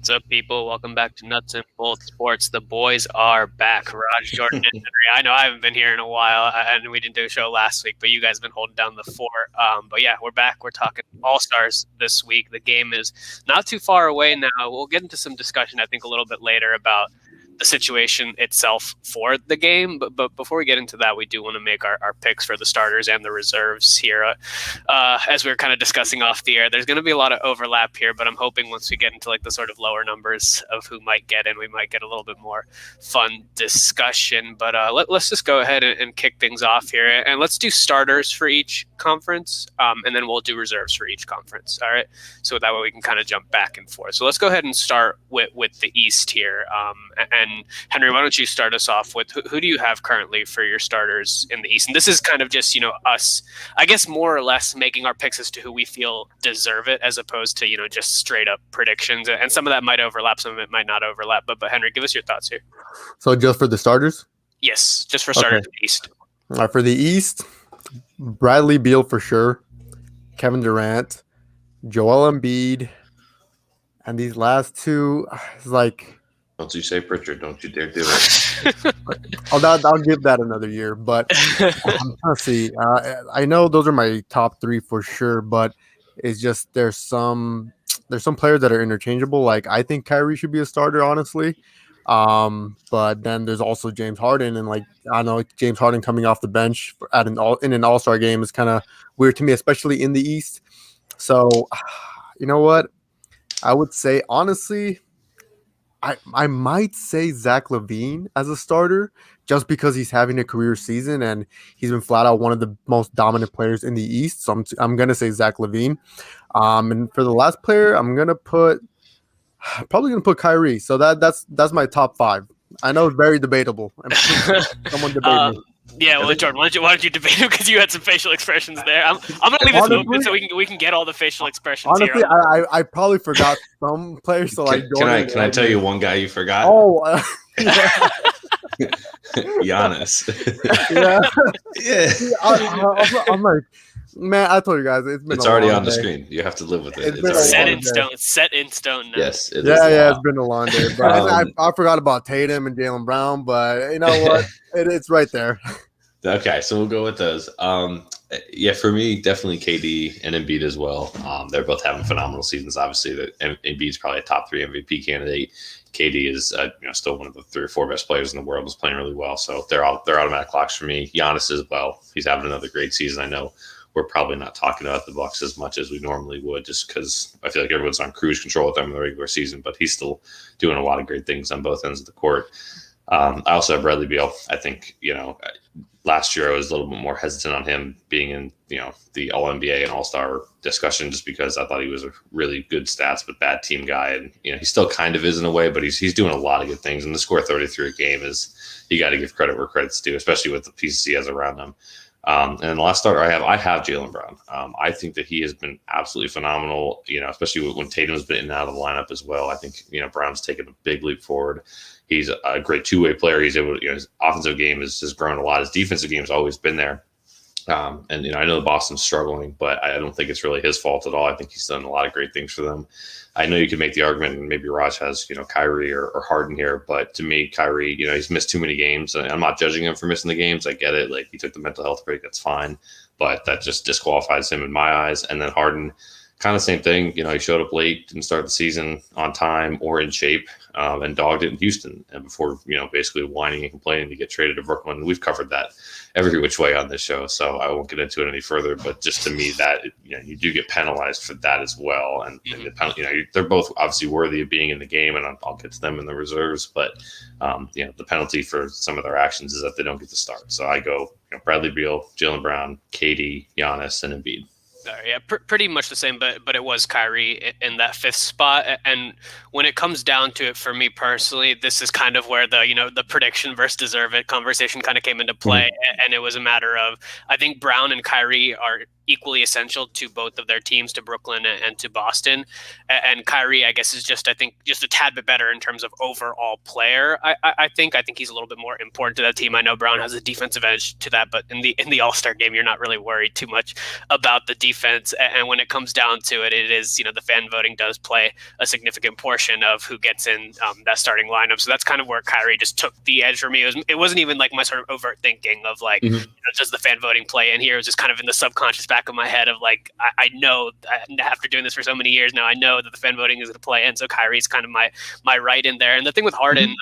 What's up, people? Welcome back to Nuts and Bolts Sports. The boys are back. Raj, Jordan, and Henry. I know I haven't been here in a while, and we didn't do a show last week, but you guys have been holding down the fort. But yeah, we're back. We're talking All-Stars this week. The game is not too far away now. We'll get into some discussion, I think, a little bit later about the situation itself for the game. But before we get into that, we do want to make our picks for the starters and the reserves here. As we were kind of discussing off the air, there's going to be a lot of overlap here, but I'm hoping once we get into like the sort of lower numbers of who might get in, we might get a little bit more fun discussion. But let's just go ahead and kick things off here. And let's do starters for each conference, and then we'll do reserves for each conference. All right. So that way we can kind of jump back and forth. So let's go ahead and start with the East here. And Henry, why don't you start us off with who do you have currently for your starters in the East? And this is kind of just, us, I guess, more or less making our picks as to who we feel deserve it, as opposed to, just straight up predictions. And some of that might overlap, some of it might not overlap. But Henry, give us your thoughts here. So just for the starters? Yes, just for starters in the East. All right, for the East, Bradley Beal for sure, Kevin Durant, Joel Embiid, and these last two, it's like... Don't you say Pritchard. Don't you dare do it. I'll give that another year. But let's see. I know those are my top three for sure, but it's just there's some players that are interchangeable. Like I think Kyrie should be a starter, honestly. But then there's also James Harden, and like I know James Harden coming off the bench in an All-Star game is kind of weird to me, especially in the East. So you know what? I would say honestly, I might say Zach Levine as a starter just because he's having a career season and he's been flat out one of the most dominant players in the East. So I'm going to say Zach Levine. And for the last player, I'm probably going to put Kyrie. So that's my top five. I know it's very debatable. Someone debate me. Yeah, well, Jordan, why don't you debate him because you had some facial expressions there. I'm going to leave this open so we can get all the facial expressions honestly, here. I probably forgot some players. So can I tell you one guy you forgot? Oh, Giannis. Yeah. I'm like, man, I told you guys it's already on the screen. You have to live with it. It's set in stone now. Yes. It's been a long day. But I forgot about Tatum and Jaylen Brown, but you know what? It's right there. Okay, so we'll go with those. For me, definitely KD and Embiid as well. They're both having phenomenal seasons. Obviously, Embiid's probably a top 3 MVP candidate. KD is still one of the 3 or 4 best players in the world. Is playing really well, so they're automatic locks for me. Giannis as well. He's having another great season. I know we're probably not talking about the Bucks as much as we normally would, just because I feel like everyone's on cruise control with them in the regular season. But he's still doing a lot of great things on both ends of the court. I also have Bradley Beal. I think last year I was a little bit more hesitant on him being in the All-NBA and All-Star discussion just because I thought he was a really good stats but bad team guy, and he still kind of is in a way, but he's doing a lot of good things. And to score 33 a game you got to give credit where credit's due, especially with the pieces he has around him. And then the last starter I have Jaylen Brown. I think that he has been absolutely phenomenal, especially when Tatum's been in and out of the lineup as well. I think, Brown's taken a big leap forward. He's a great two-way player. He's able to, his offensive game has grown a lot. His defensive game has always been there. And I know Boston's struggling, but I don't think it's really his fault at all. I think he's done a lot of great things for them. I know you could make the argument, and maybe Raj has, Kyrie or Harden here, but to me, Kyrie, he's missed too many games. And I'm not judging him for missing the games. I get it. Like, he took the mental health break. That's fine. But that just disqualifies him in my eyes. And then Harden, kind of same thing. He showed up late, didn't start the season on time or in shape, and dogged it in Houston. And before, basically whining and complaining to get traded to Brooklyn. We've covered that every which way on this show, so I won't get into it any further. But just to me, that you do get penalized for that as well. And the penalty, they're both obviously worthy of being in the game, and I'll get to them in the reserves. But the penalty for some of their actions is that they don't get to start. So I go Bradley Beal, Jaylen Brown, KD, Giannis, and Embiid. Yeah, pretty much the same, but it was Kyrie in that 5th spot. And when it comes down to it, for me personally, this is kind of where the prediction versus deserve it conversation kind of came into play. And it was a matter of, I think Brown and Kyrie are equally essential to both of their teams, to Brooklyn and to Boston. And Kyrie, I guess, is just a tad bit better in terms of overall player. I think he's a little bit more important to that team. I know Brown has a defensive edge to that, but in the All-Star game, you're not really worried too much about the defense. And when it comes down to it, it is, the fan voting does play a significant portion of who gets in that starting lineup. So that's kind of where Kyrie just took the edge for me. It wasn't even like my sort of overt thinking of like, does the fan voting play in here? It was just kind of in the subconscious back of my head of like, I know after doing this for so many years now, I know that the fan voting is going to play. And so Kyrie's kind of my right in there. And the thing with Harden,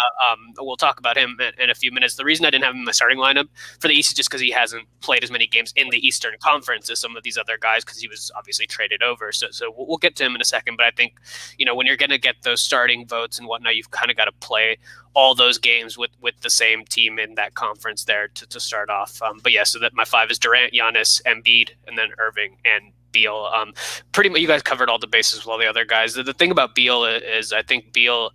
we'll talk about him in a few minutes. The reason I didn't have him in my starting lineup for the East is just because he hasn't played as many games in the Eastern Conference as some of these other guys, because he was obviously traded over. So we'll get to him in a second. But I think, when you're going to get those starting votes and whatnot, you've kind of got to play all those games with the same team in that conference there to start off. But yeah, so that my 5 is Durant, Giannis, Embiid, and then Irving and Beal. Pretty much you guys covered all the bases with all the other guys. The thing about Beal is I think Beal,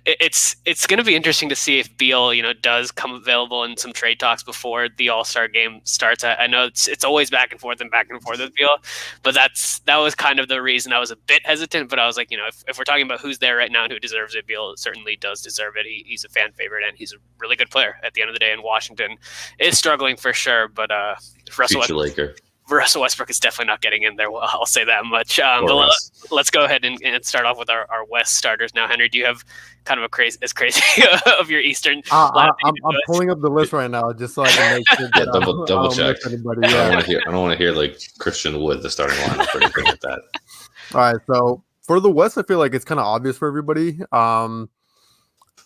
it's going to be interesting to see if Beal, does come available in some trade talks before the All-Star game starts. I know it's always back and forth with Beal, but that was kind of the reason I was a bit hesitant. But I was like, if we're talking about who's there right now and who deserves it, Beal certainly does deserve it. He's a fan favorite and he's a really good player at the end of the day. And Washington is struggling for sure, but Russell Westbrook is definitely not getting in there. Well, I'll say that much. But let's go ahead and start off with our West starters now. Henry, do you have kind of as crazy of your Eastern? I'm pulling up the list right now just so I can make sure that double check. I don't want to hear like Christian Wood, the starting lineup or anything like that. All right, so for the West, I feel like it's kind of obvious for everybody.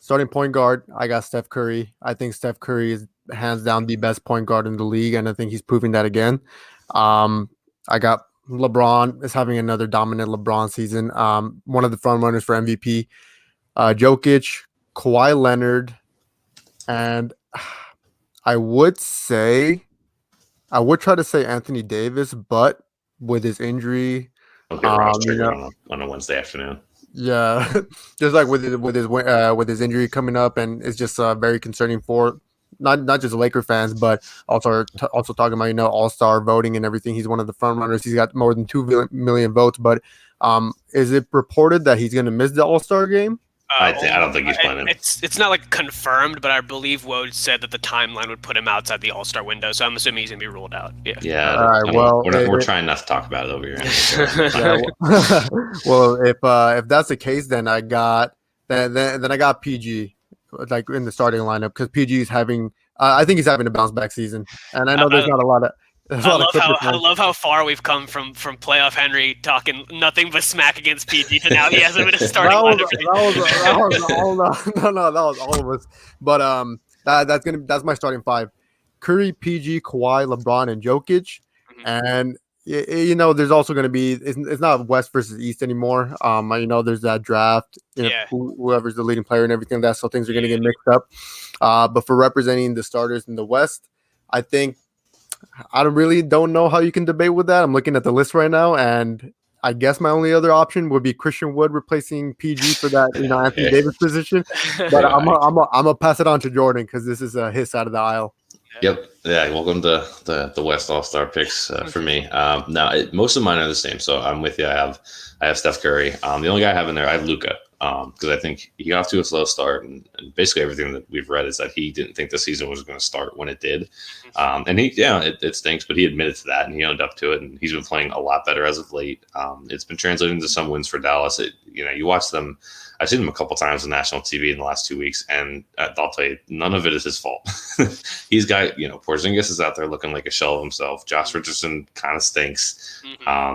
Starting point guard, I got Steph Curry. I think Steph Curry is hands down the best point guard in the league, and I think he's proving that again. I got LeBron is having another dominant LeBron season. One of the front runners for MVP. Jokic, Kawhi Leonard, and I would try to say Anthony Davis, but with his injury, on a Wednesday afternoon. Yeah, just like with his injury coming up, and it's just very concerning for not just Laker fans, but also talking about All-Star voting and everything. He's one of the front runners. He's got more than 2 million votes. But is it reported that he's going to miss the All-Star game? I don't think he's planning. It's not like confirmed, but I believe Woj said that the timeline would put him outside the All-Star window. So I'm assuming he's going to be ruled out. Yeah. Yeah. All right, we're trying not to talk about it over here. Well, if that's the case, then I got PG like in the starting lineup, because PG is having. I think he's having a bounce back season, and I know there's not a lot of. I love how far we've come from playoff Henry talking nothing but smack against PG to now he hasn't been a starting lineup. That was all of us. But that's my starting 5: Curry, PG, Kawhi, LeBron, and Jokic. And there's also going to be it's not West versus East anymore. There's that draft. Whoever's the leading player and everything like that. So things are going to get mixed up. But for representing the starters in the West, I think. I don't know how you can debate with that. I'm looking at the list right now, and I guess my only other option would be Christian Wood replacing PG for that, Anthony Davis position. But I'm gonna pass it on to Jordan because this is his side of the aisle. Yep. Yeah. Welcome to the West All-Star picks for me. Now most of mine are the same, so I'm with you. I have Steph Curry. The only guy I have in there, I have Luka. Because I think he got off to a slow start, and basically everything that we've read is that he didn't think the season was going to start when it did. And it stinks, but he admitted to that and he owned up to it, and he's been playing a lot better as of late. It's been translating to some wins for Dallas. You watch them. I've seen him a couple times on national TV in the last 2 weeks, and I'll tell you, none of it is his fault. He's got, Porzingis is out there looking like a shell of himself. Josh Richardson kind of stinks.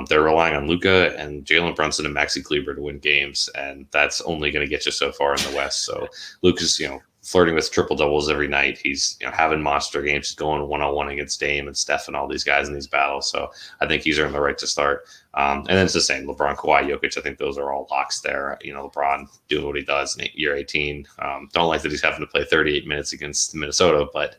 They're relying on Luka and Jalen Brunson and Maxi Kleber to win games, and that's only going to get you so far in the West. So Luka's, flirting with triple doubles every night. He's having monster games. He's going 1-on-1 against Dame and Steph and all these guys in these battles. So I think he's earned the right to start. And then it's the same. LeBron, Kawhi, Jokic, I think those are all locks there. LeBron doing what he does in year 18. Don't like that he's having to play 38 minutes against Minnesota, but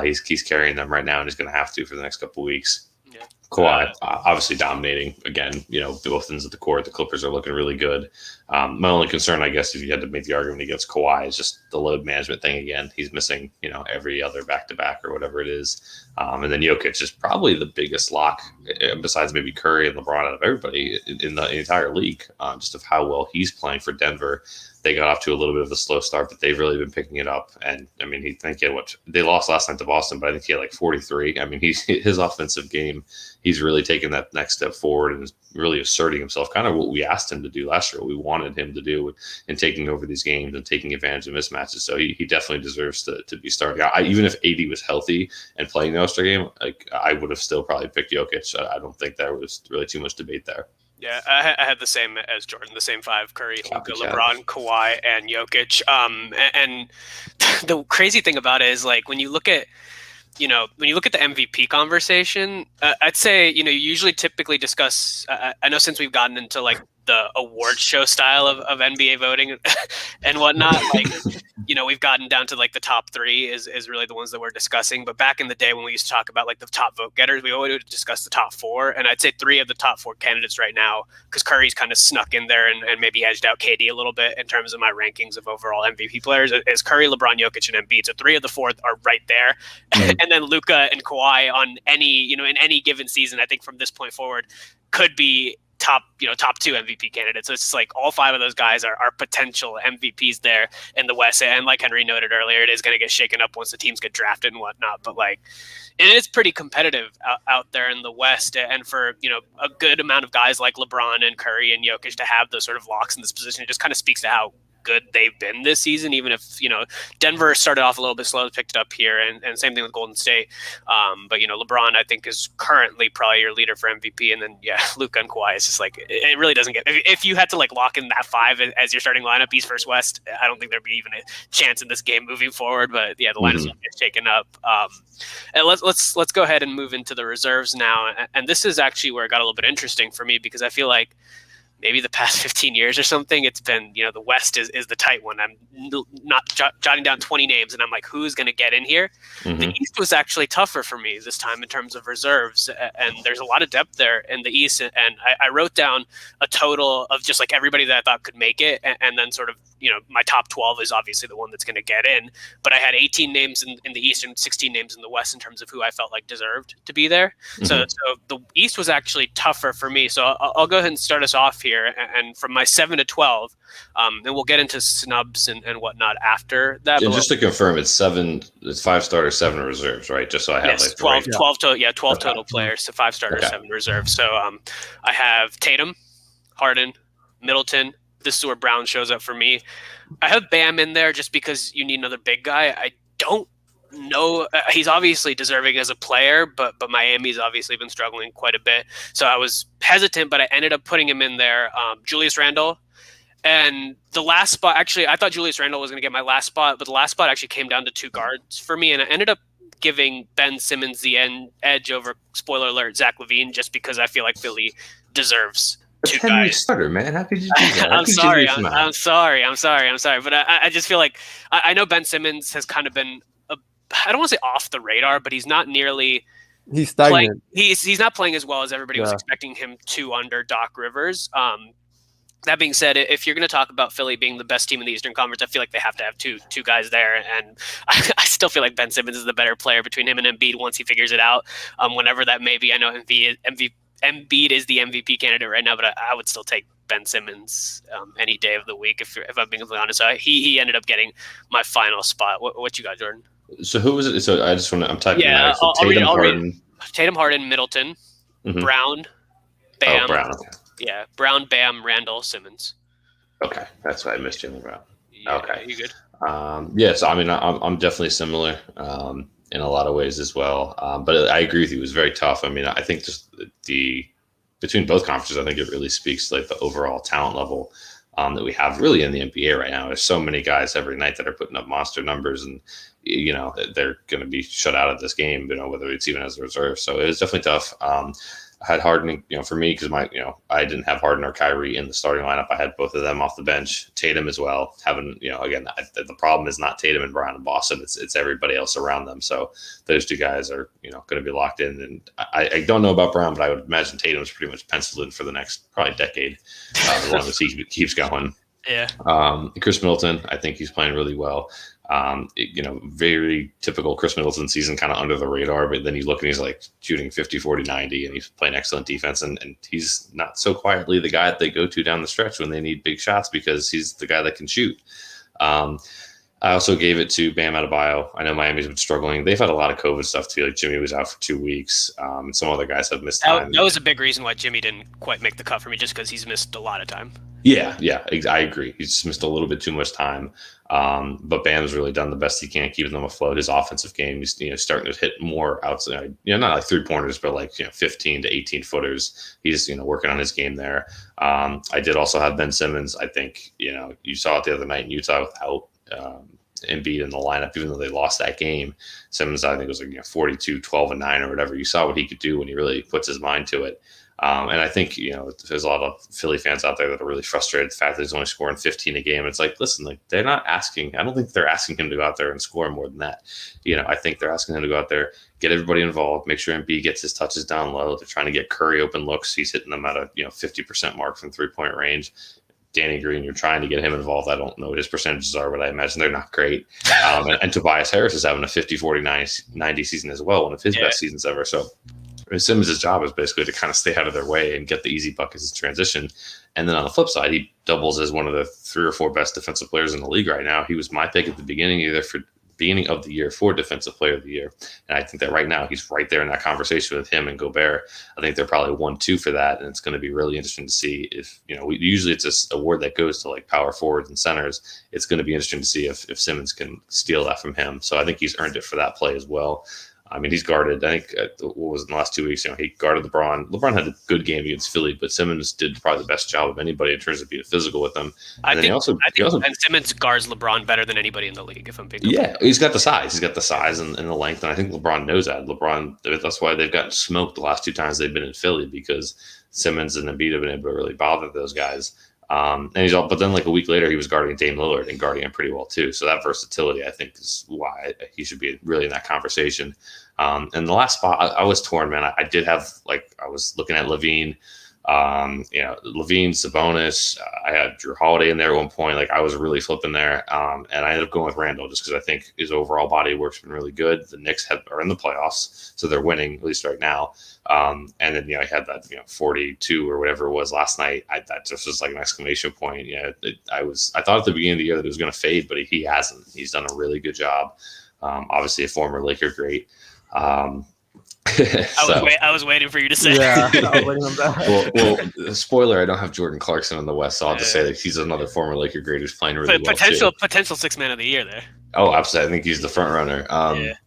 he's carrying them right now, and he's going to have to for the next couple of weeks. Yeah. Kawhi, obviously dominating again. Both ends of the court. The Clippers are looking really good. My only concern, I guess, if you had to make the argument against Kawhi, is just the load management thing again. He's missing, every other back-to-back or whatever it is. And then Jokic is probably the biggest lock, besides maybe Curry and LeBron, out of everybody in the entire league, just of how well he's playing for Denver. They got off to a little bit of a slow start, but they've really been picking it up. And I mean, they lost last night to Boston, but I think he had like 43. I mean, his offensive game, he's really taken that next step forward and is really asserting himself, kind of what we asked him to do last year, what we wanted him to do in taking over these games and taking advantage of mismatches. So he definitely deserves to be starting. Even if AD was healthy and playing the All-Star game, I would have still probably picked Jokic. I don't think there was really too much debate there. Yeah, I had the same as Jordan, the same five: Curry, Luka, LeBron, Kawhi, and Jokic. And the crazy thing about it is, like, when you look at the MVP conversation, I'd say, you usually typically discuss, I know since we've gotten into like the award show style of NBA voting and whatnot, like, we've gotten down to like the top three is really the ones that we're discussing. But back in the day when we used to talk about like the top vote getters, we always would discuss the top four. And I'd say three of the top four candidates right now, because Curry's kind of snuck in there and maybe edged out KD a little bit in terms of my rankings of overall MVP players, is Curry, LeBron, Jokic, and Embiid. So three of the four are right there. Mm-hmm. And then Luka and Kawhi on any, in any given season, I think from this point forward, could be top two MVP candidates. So it's just like all five of those guys are potential MVPs there in the West. And like Henry noted earlier, it is going to get shaken up once the teams get drafted and whatnot. But like, it is pretty competitive out there in the West. And for, a good amount of guys like LeBron and Curry and Jokic to have those sort of locks in this position, it just kind of speaks to how good they've been this season, even if Denver started off a little bit slow, picked it up here, and same thing with Golden State. But LeBron, I think, is currently probably your leader for MVP, and then Luka and Kawhi. It's just like it really doesn't get. If you had to like lock in that five as your starting lineup, East versus West, I don't think there'd be even a chance in this game moving forward. But the lineups will get taken up. And let's go ahead and move into the reserves now. And this is actually where it got a little bit interesting for me, because I feel like maybe the past 15 years or something, it's been, the West is the tight one. I'm not jotting down 20 names, and I'm like, who's going to get in here? Mm-hmm. The East was actually tougher for me this time in terms of reserves, and there's a lot of depth there in the East. And I wrote down a total of just like everybody that I thought could make it, and then sort of, my top 12 is obviously the one that's going to get in. But I had 18 names in the East and 16 names in the West in terms of who I felt like deserved to be there. Mm-hmm. So the East was actually tougher for me. So I'll go ahead and start us off here. And from my 7 to 12, and we'll get into snubs and whatnot after that. And just to confirm, it's 5 starters, 7 reserves, right? Just so I have 12 total players, so 5 starters, 7 reserves. So I have Tatum, Harden, Middleton. This is where Brown shows up for me. I have Bam in there just because you need another big guy. I don't know. He's obviously deserving as a player, but Miami's obviously been struggling quite a bit. So I was hesitant, but I ended up putting him in there. Julius Randle. And the last spot, actually, I thought Julius Randle was going to get my last spot, but the last spot actually came down to 2 guards for me. And I ended up giving Ben Simmons the edge over, spoiler alert, Zach Levine, just because I feel like Philly deserves 2 guys. Starter, man. How could you do that? I'm sorry. But I just feel like I know Ben Simmons has kind of been, I don't want to say off the radar, but he's not nearly. He's stagnant. He's not playing as well as everybody was expecting him to under Doc Rivers. That being said, if you're going to talk about Philly being the best team in the Eastern Conference, I feel like they have to have two guys there. And I still feel like Ben Simmons is the better player between him and Embiid once he figures it out, whenever that may be. I know Embiid is the MVP candidate right now, but I would still take Ben Simmons any day of the week, if I'm being completely honest. So he ended up getting my final spot. What you got, Jordan? So who was it? So I just want to. I'm typing. Yeah, so I'll read. Tatum, Harden, Middleton, Brown, Bam. Oh, Brown. Okay. Yeah, Brown, Bam, Randall, Simmons. Okay, that's why I missed Jaylen Brown. Yeah, okay, you good? Yes, I mean I'm definitely similar in a lot of ways as well. But I agree with you. It was very tough. I mean, I think just between both conferences, I think it really speaks to like the overall talent level that we have really in the NBA right now. There's so many guys every night that are putting up monster numbers, and they're going to be shut out of this game, whether it's even as a reserve. So it was definitely tough. I had Harden, for me, because I didn't have Harden or Kyrie in the starting lineup. I had both of them off the bench, Tatum as well. Having, again, the problem is not Tatum and Brown in Boston. It's everybody else around them. So those two guys are, going to be locked in. And I don't know about Brown, but I would imagine Tatum's pretty much penciled in for the next probably decade, as long as he keeps going. Yeah. Chris Middleton, I think he's playing really well. Very typical Chris Middleton season, kind of under the radar, but then you look and he's like shooting 50, 40, 90, and he's playing excellent defense. And he's not so quietly the guy that they go to down the stretch when they need big shots, because he's the guy that can shoot. I also gave it to Bam Adebayo. I know Miami's been struggling. They've had a lot of COVID stuff too. Like Jimmy was out for 2 weeks. Some other guys have missed time. That was a big reason why Jimmy didn't quite make the cut for me, just because he's missed a lot of time. Yeah, I agree. He's just missed a little bit too much time. But Bam's really done the best he can, keeping them afloat. His offensive game is starting to hit more outside, not like 3-pointers, but like 15 to 18 footers. He's working on his game there. I did also have Ben Simmons. I think you saw it the other night in Utah without Embiid in the lineup, even though they lost that game. Simmons, I think, was like 42, 12, and 9 or whatever. You saw what he could do when he really puts his mind to it. And I think, there's a lot of Philly fans out there that are really frustrated the fact that he's only scoring 15 a game. It's like, listen, like they're not asking. I don't think they're asking him to go out there and score more than that. I think they're asking him to go out there, get everybody involved, make sure Embiid gets his touches down low. They're trying to get Curry open looks. He's hitting them at a 50% mark from 3-point range. Danny Green, you're trying to get him involved. I don't know what his percentages are, but I imagine they're not great. And Tobias Harris is having a 50, 40, 90 season as well, one of his best seasons ever. So Simmons' job is basically to kind of stay out of their way and get the easy buckets in transition. And then on the flip side, he doubles as one of the 3 or 4 best defensive players in the league right now. He was my pick at the beginning of the year for Defensive Player of the Year. And I think that right now he's right there in that conversation with him and Gobert. I think they're probably 1-2 for that. And it's going to be really interesting to see if, usually it's a award that goes to like power forwards and centers. It's going to be interesting to see if Simmons can steal that from him. So I think he's earned it for that play as well. I mean, he's guarded, I think, what was in the last 2 weeks, he guarded LeBron. LeBron had a good game against Philly, but Simmons did probably the best job of anybody in terms of being physical with them. And I think Simmons guards LeBron better than anybody in the league, if I'm being honest. Yeah, he's got the size. He's got the size and the length, and I think LeBron knows that. That's why they've gotten smoked the last 2 times they've been in Philly, because Simmons and Embiid have been able to really bother those guys. But then like a week later, he was guarding Dame Lillard and guarding him pretty well too. So that versatility, I think, is why he should be really in that conversation. And the last spot, I was torn, man. I did have, I was looking at Levine, Levine, Sabonis. I had Drew Holiday in there at one point. I was really flipping there. And I ended up going with Randall just because I think his overall body of work's been really good. The Knicks are in the playoffs, so they're winning, at least right now. And then, I had that, 42 or whatever it was last night. That just was like an exclamation point. I thought at the beginning of the year that it was going to fade, but he hasn't. He's done a really good job. Obviously a former Laker great. I was waiting for you to say. Yeah, I was waiting on that. Well, spoiler: I don't have Jordan Clarkson on the West, so I'll just say that he's another former Laker great who's playing really well too. Potential 6th man of the year there. Oh, absolutely! I think he's the front runner.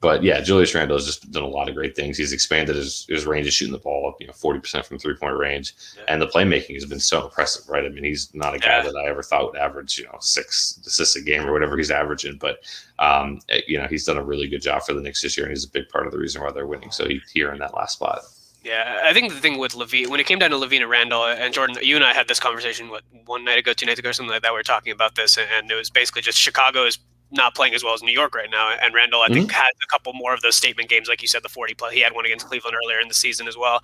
But yeah, Julius Randle has just done a lot of great things. He's expanded his range of shooting the ball, 40% from 3-point range, and the playmaking has been so impressive, right? I mean, he's not a guy that I ever thought would average 6 assists a game or whatever he's averaging, but he's done a really good job for the Knicks this year, and he's a big part of the reason why they're winning. So he's here in that last spot. Yeah, I think the thing with Levine, when it came down to Levine and Randall and Jordan, you and I had this conversation 1 night ago, 2 nights ago, something like that. We were talking about this, and it was basically just Chicago is not playing as well as New York right now. And Randall, I think, had a couple more of those statement games, like you said, the 40 play. He had one against Cleveland earlier in the season as well.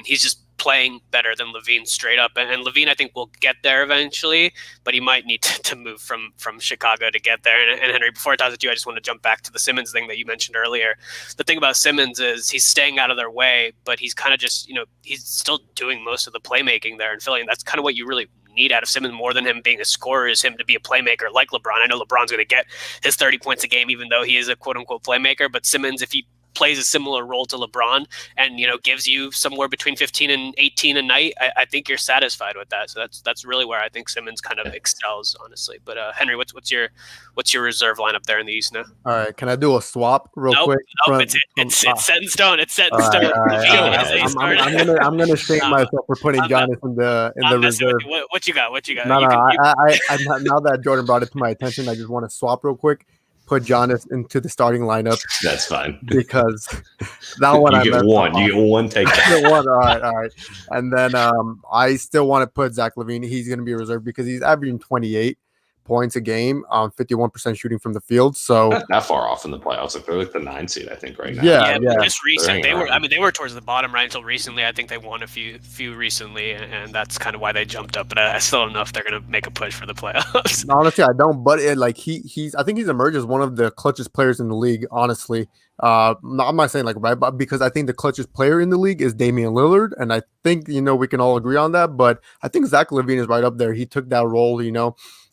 He's just playing better than Levine straight up. And Levine, I think, will get there eventually, but he might need to move from Chicago to get there. And Henry, before I toss it to you, I just want to jump back to the Simmons thing that you mentioned earlier. The thing about Simmons is he's staying out of their way, but he's kind of just, he's still doing most of the playmaking there in Philly. And that's kind of what you really need out of Simmons more than him being a scorer is him to be a playmaker like LeBron. I know LeBron's going to get his 30 points a game, even though he is a quote unquote playmaker, but Simmons, if he plays a similar role to LeBron and, gives you somewhere between 15 and 18 a night, I think you're satisfied with that. So that's really where I think Simmons kind of excels, honestly. But Henry, what's your reserve lineup there in the East now? All right, can I do a swap real quick? It's set in stone. It's set in stone. I'm gonna shame myself for putting Giannis in the reserve. What you got? No. Now that Jordan brought it to my attention, I just want to swap real quick. put Giannis into the starting lineup. That's fine. Because that one you get one. You get one take. All right. And then I still want to put Zach Levine. He's going to be reserved because he's averaging 28 points a game, 51% shooting from the field. So not that far off in the playoffs. Like they're like the 9 seed, I think, right now. Yeah. Just recent. They were towards the bottom right until recently. I think they won a few recently, and that's kind of why they jumped up. But I still don't know if they're going to make a push for the playoffs. Honestly, I don't. But I think he's emerged as one of the clutchest players in the league. Honestly, I'm not saying like right, but because I think the clutchest player in the league is Damian Lillard, and I think we can all agree on that. But I think Zach Levine is right up there. He took that role,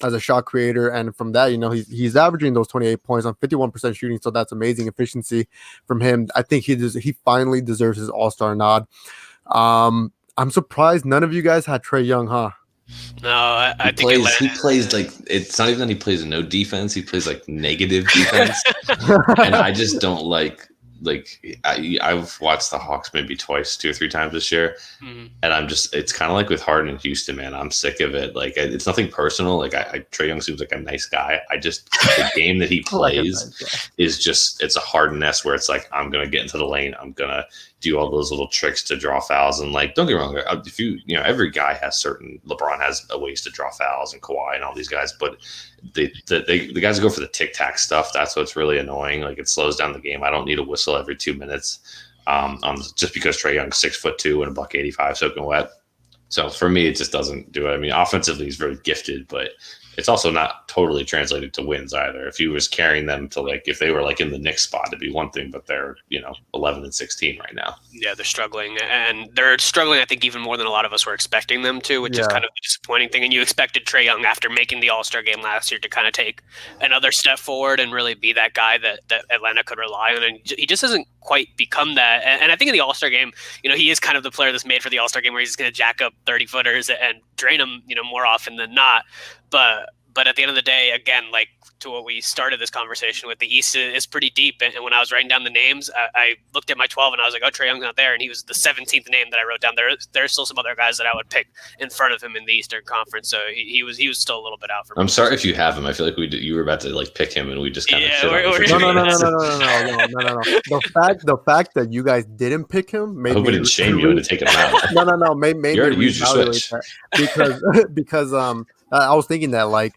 as a shot creator, and from that, he's averaging those 28 points on 51% shooting. So that's amazing efficiency from him. I think he finally deserves his All-Star nod. I'm surprised none of you guys had Trae Young, huh? No, I think he plays like it's not even that he plays no defense. He plays like negative defense, and I just don't like. I've watched the Hawks maybe 2 or 3 times this year, and it's kind of like with Harden and Houston, man. I'm sick of it. Like it's nothing personal. Like Trae Young seems like a nice guy. The game that he plays is just it's a Harden-esque where it's like I'm gonna get into the lane. I'm gonna do all those little tricks to draw fouls, and like don't get me wrong, if every guy has LeBron has ways to draw fouls and Kawhi and all these guys, but the guys who go for the tic-tac stuff, that's what's really annoying. Like it slows down the game. I don't need a whistle every 2 minutes just because Trae Young's 6'2" and $185 soaking wet. So for me, it just doesn't do it. I mean, offensively, he's very gifted, but it's also not totally translated to wins either. If he was carrying them to if they were like in the Knicks spot, it'd be one thing, but they're 11-16 right now. Yeah, they're struggling, and they're struggling. I think even more than a lot of us were expecting them to, which is kind of a disappointing thing. And you expected Trae Young after making the All-Star game last year to kind of take another step forward and really be that guy that Atlanta could rely on, and he just hasn't quite become that. And I think in the All-Star game, he is kind of the player that's made for the All-Star game where he's going to jack up 30-footers and drain them, more often than not. But at the end of the day, again, like to what we started this conversation with, the East is pretty deep. And when I was writing down the names, I looked at my 12 and I was like, oh, Trae Young's not there. And he was the 17th name that I wrote down. There's still some other guys that I would pick in front of him in the Eastern Conference. So he was still a little bit out for me. I'm sorry if you have him. I feel like you were about to pick him and we just kind of shit on him. No. The fact that you guys didn't pick him made I hope it didn't shame you to take him out. No. Made you already used your switch. Because I was thinking that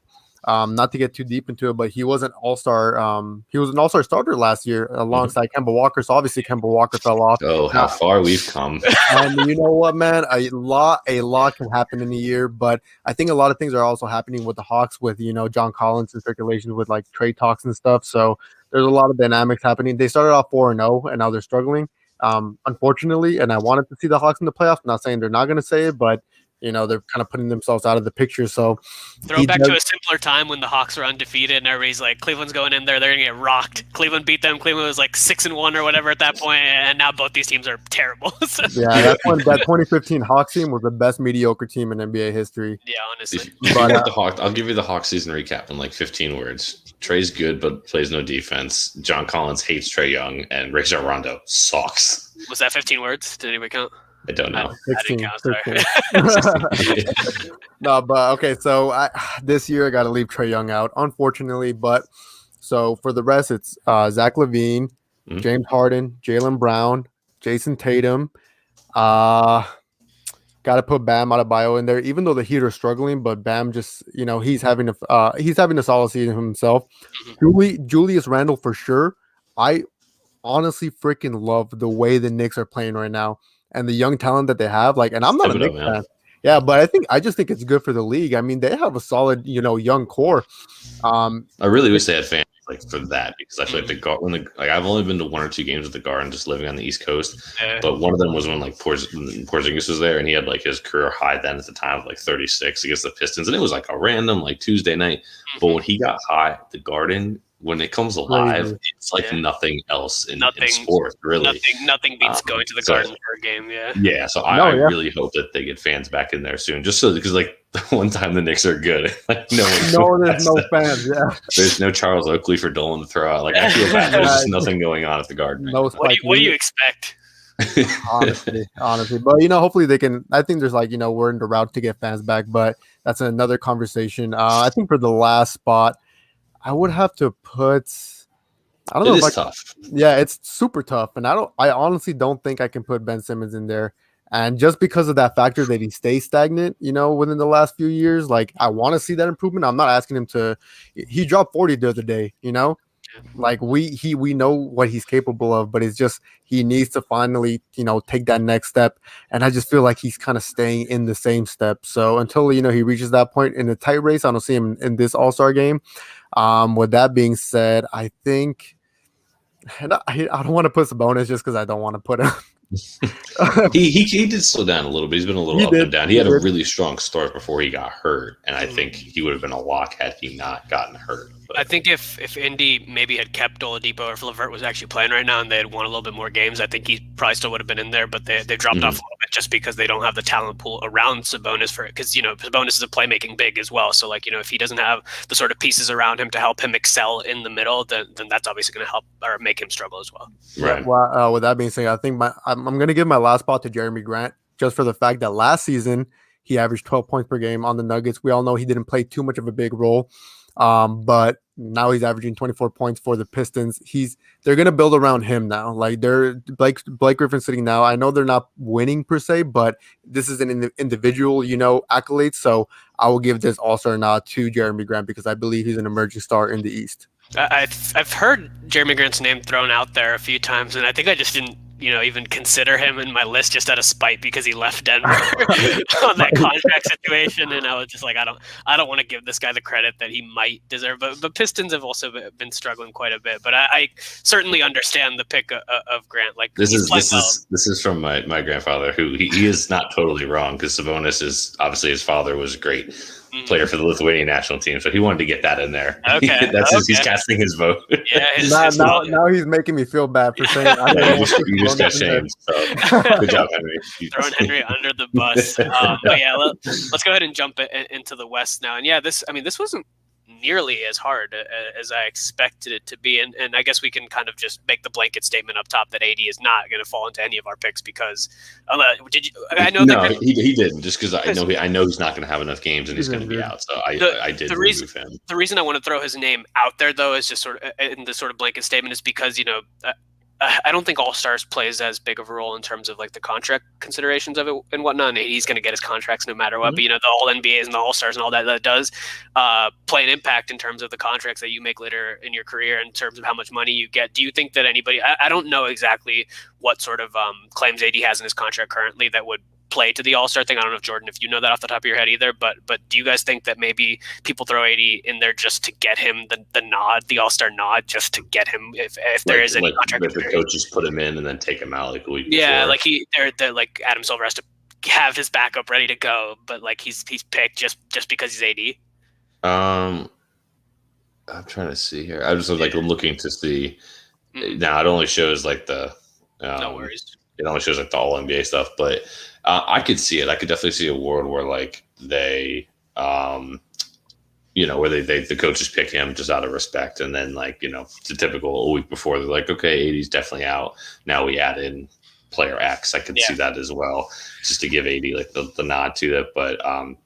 not to get too deep into it, but he was an all-star. He was an all-star starter last year alongside Kemba Walker. So obviously Kemba Walker fell off. Oh, how far we've come! And you know what, man? A lot can happen in a year, but I think a lot of things are also happening with the Hawks, with John Collins in circulation with like trade talks and stuff. So there's a lot of dynamics happening. They started off 4-0, and now they're struggling, unfortunately. And I wanted to see the Hawks in the playoffs. I'm not saying they're not going to say it, but they're kind of putting themselves out of the picture. So throw back to a simpler time when the Hawks were undefeated and everybody's like, Cleveland's going in there, they're going to get rocked. Cleveland beat them. Cleveland was like 6-1 or whatever at that point, and now both these teams are terrible. Yeah, that 2015 Hawks team was the best mediocre team in NBA history. Yeah, honestly. I'll give you the Hawks season recap in like 15 words. Trae's good, but plays no defense. John Collins hates Trae Young, and Rajon Rondo sucks. Was that 15 words? Did anybody count? I don't know. 16. No, but okay. So this year I got to leave Trae Young out, unfortunately. But so for the rest, it's Zach Levine, James Harden, Jaylen Brown, Jason Tatum. Got to put Bam Adebayo in there, even though the Heat are struggling. But Bam just, he's having a solid season himself. Julius Randle for sure. I honestly freaking love the way the Knicks are playing right now. And the young talent that they have, and I'm not a Knicks fan. Yeah, but I just think it's good for the league. I mean, they have a solid, young core. I really wish they had fans for that, because I feel like I've only been to 1 or 2 games with the Garden, just living on the East Coast. But one of them was when Porzingis was there, and he had his career high then at the time of 36 against the Pistons, and it was a random Tuesday night. But when he got hot, the Garden, when it comes alive, it's nothing else in sports, really. Nothing beats going to the Garden for a game, Yeah, so I really hope that they get fans back in there soon, just so, because the one time the Knicks are good, there's no fans, There's no Charles Oakley for Dolan to throw out. I feel bad. There's just nothing going on at the Garden. What do you expect? honestly, but hopefully they can. I think there's we're in the route to get fans back, but that's another conversation. I think for the last spot, I would have to put. I don't It know is if tough. Yeah, it's super tough, and I honestly don't think I can put Ben Simmons in there. And just because of that factor that he stays stagnant, within the last few years, like I want to see that improvement. I'm not asking him to. He dropped 40 the other day, like we know what he's capable of, but it's just he needs to finally take that next step. And I just feel like he's kind of staying in the same step. So until he reaches that point in the tight race, I don't see him in this All-Star game. With that being said, I think. And I don't want to put Sabonis just because I don't want to put him. he did slow down a little bit. He's been a little up and down. He had a really strong start before he got hurt, and I think he would have been a lock had he not gotten hurt. But I think if Indy maybe had kept Oladipo, or if LeVert was actually playing right now and they had won a little bit more games, I think he probably still would have been in there. But they dropped off a little bit just because they don't have the talent pool around Sabonis for it. Because Sabonis is a playmaking big as well. So if he doesn't have the sort of pieces around him to help him excel in the middle, then that's obviously going to help or make him struggle as well. Right. Well, with that being said, I think I'm going to give my last spot to Jeremy Grant just for the fact that last season he averaged 12 points per game on the Nuggets. We all know he didn't play too much of a big role. But now he's averaging 24 points for the Pistons. They're going to build around him now. Like Blake Griffin sitting now. I know they're not winning per se, but this is an individual, accolade. So I will give this All-Star nod to Jeremy Grant because I believe he's an emerging star in the East. I've heard Jeremy Grant's name thrown out there a few times, and I think I just didn't even consider him in my list just out of spite because he left Denver on that contract situation, and I was just like, I don't want to give this guy the credit that he might deserve. But Pistons have also been struggling quite a bit. But I certainly understand the pick of Grant. Like this is from my grandfather, who he is not totally wrong because Sabonis is obviously his father was a great player for the Lithuanian national team, so he wanted to get that in there. Okay, he's casting his vote. Yeah, now he's making me feel bad for saying you just got shamed. So good job, Henry. Throwing Henry under the bus. But yeah, let's go ahead and jump into the West now. And yeah, this wasn't nearly as hard as I expected it to be, and I guess we can kind of just make the blanket statement up top that AD is not going to fall into any of our picks because did you? I know he didn't, just because I know he's not going to have enough games and he's going to be out. So I did remove him. The reason I want to throw his name out there though is just sort of in the sort of blanket statement is because I don't think All-Stars plays as big of a role in terms of like the contract considerations of it and whatnot. And he's going to get his contracts no matter what. But the All-NBAs and the All-Stars and all that does play an impact in terms of the contracts that you make later in your career in terms of how much money you get. Do you think that anybody? I don't know exactly what sort of claims AD has in his contract currently that would play to the All-Star thing. I don't know if Jordan, if you know that off the top of your head either, but do you guys think that maybe people throw AD in there just to get him the nod, the All-Star nod, just to get him if there is any contract? Like the coaches put him in and then take him out like a week before. Like they're like Adam Silver has to have his backup ready to go, but like he's picked just because he's AD. I'm trying to see here. I was I'm looking to see. Now it only shows like the. No worries. It only shows like the All NBA stuff, but I could see it. I could definitely see a world where like they, where the coaches pick him just out of respect, and then it's a typical a week before they're like, okay, AD's definitely out. Now we add in player X. I could see that as well, just to give AD like the nod to it. But I'm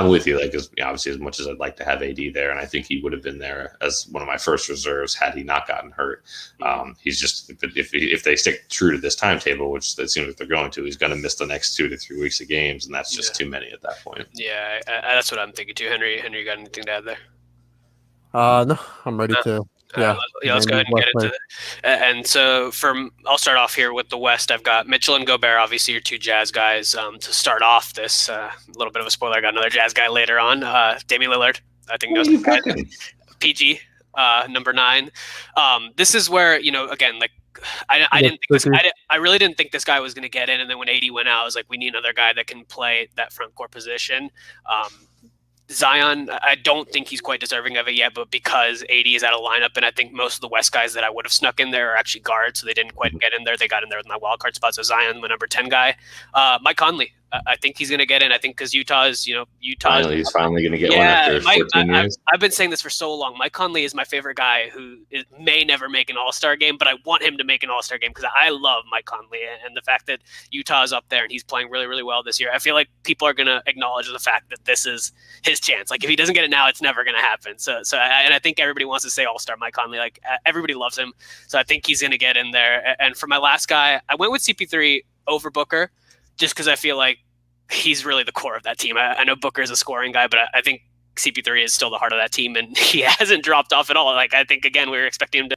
with you. Like, obviously, as much as I'd like to have AD there, and I think he would have been there as one of my first reserves had he not gotten hurt. He's just if they stick true to this timetable, which it seems like they're going to, he's going to miss the next 2 to 3 weeks of games, and that's just too many at that point. Yeah, that's what I'm thinking too. Henry, you got anything to add there? No, I'm ready to. Let's go ahead and get into it. And so I'll start off here with the West. I've got Mitchell and Gobert, obviously your two Jazz guys. To start off this, a little bit of a spoiler, I got another Jazz guy later on. Damian Lillard, I think knows PG, number 9. This is where, again, like I didn't think I really didn't think this guy was going to get in. And then when AD went out, I was like, we need another guy that can play that front court position. Zion, I don't think he's quite deserving of it yet, but because AD is out of lineup, and I think most of the West guys that I would have snuck in there are actually guards, so they didn't quite get in there. They got in there with my wild card spot. So Zion, my number 10 guy. Mike Conley, I think he's going to get in. I think because Utah's he's finally going to get one after 14 years. I've been saying this for so long. Mike Conley is my favorite guy who may never make an All-Star game, but I want him to make an All-Star game because I love Mike Conley, and the fact that Utah is up there and he's playing really, really well this year. I feel like people are going to acknowledge the fact that this is his chance. Like if he doesn't get it now, it's never going to happen. So I think everybody wants to say All-Star Mike Conley. Like everybody loves him, so I think he's going to get in there. And for my last guy, I went with CP3 over Booker, just because I feel like he's really the core of that team. I know Booker is a scoring guy, but I think CP3 is still the heart of that team, and he hasn't dropped off at all. Like I think again, we were expecting him to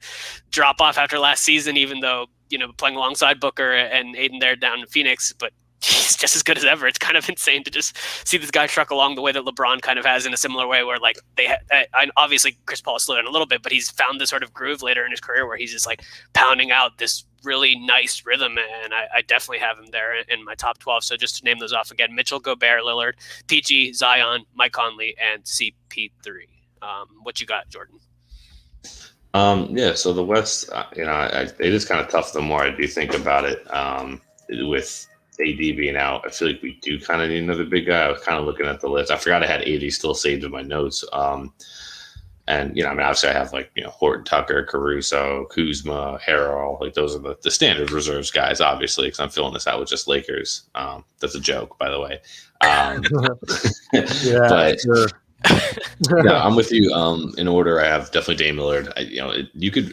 drop off after last season, even though playing alongside Booker and Aiden there down in Phoenix, but he's just as good as ever. It's kind of insane to just see this guy truck along the way that LeBron kind of has in a similar way, where like obviously Chris Paul slowed down a little bit, but he's found this sort of groove later in his career where he's just like pounding out this really nice rhythm, and I definitely have him there in my top 12. So just to name those off again: Mitchell, Gobert, Lillard, PG, Zion, Mike Conley, and CP3. What you got, Jordan? So the West, it is kind of tough the more I do think about it. With AD being out, I feel like we do kind of need another big guy. I was kind of looking at the list. I forgot I had AD still saved in my notes. And, obviously I have Horton Tucker, Caruso, Kuzma, Harrell. Like those are the standard reserves guys, obviously, because I'm filling this out with just Lakers. That's a joke, by the way. Yeah, but sure. I'm with you. In order, I have definitely Dame Lillard.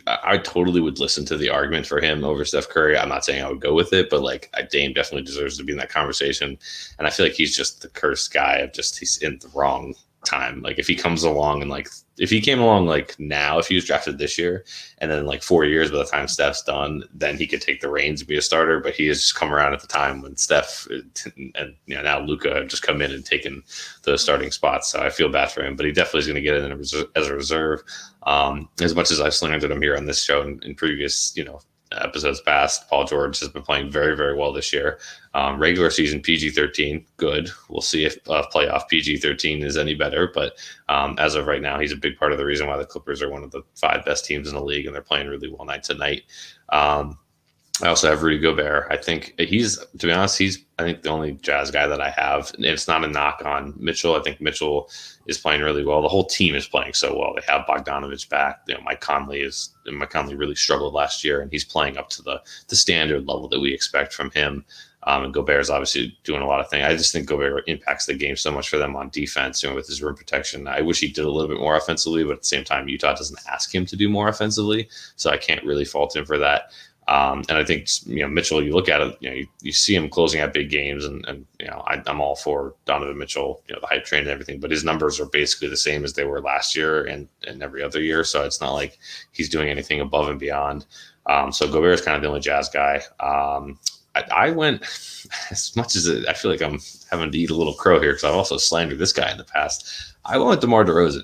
I totally would listen to the argument for him over Steph Curry. I'm not saying I would go with it, but Dame definitely deserves to be in that conversation. And I feel like he's just the cursed guy of he's in the wrong time. Like if he comes along and if he came along now, if he was drafted this year and then 4 years by the time Steph's done, then he could take the reins and be a starter. But he has just come around at the time when Steph and now Luka have just come in and taken those starting spots. So I feel bad for him, but he definitely is going to get in as a reserve. As much as I've slandered him here on this show in previous, episodes past, Paul George has been playing very, very well this year. Regular season PG-13, good. We'll see if playoff PG-13 is any better. But as of right now, he's a big part of the reason why the Clippers are one of the 5 best teams in the league, and they're playing really well night to night. I also have Rudy Gobert. I think to be honest, I think the only Jazz guy that I have. And it's not a knock on Mitchell. I think Mitchell is playing really well. The whole team is playing so well. They have Bogdanovich back. Mike Conley really struggled last year, and he's playing up to the standard level that we expect from him. And Gobert is obviously doing a lot of things. I just think Gobert impacts the game so much for them on defense, with his rim protection. I wish he did a little bit more offensively, but at the same time, Utah doesn't ask him to do more offensively, so I can't really fault him for that. And I think Mitchell, you look at it, you see him closing out big games, and I'm all for Donovan Mitchell, the hype train and everything, but his numbers are basically the same as they were last year and every other year, so it's not like he's doing anything above and beyond. So Gobert is kind of the only Jazz guy. I went, as much as I feel like I'm having to eat a little crow here because I've also slandered this guy in the past. I went with DeMar DeRozan.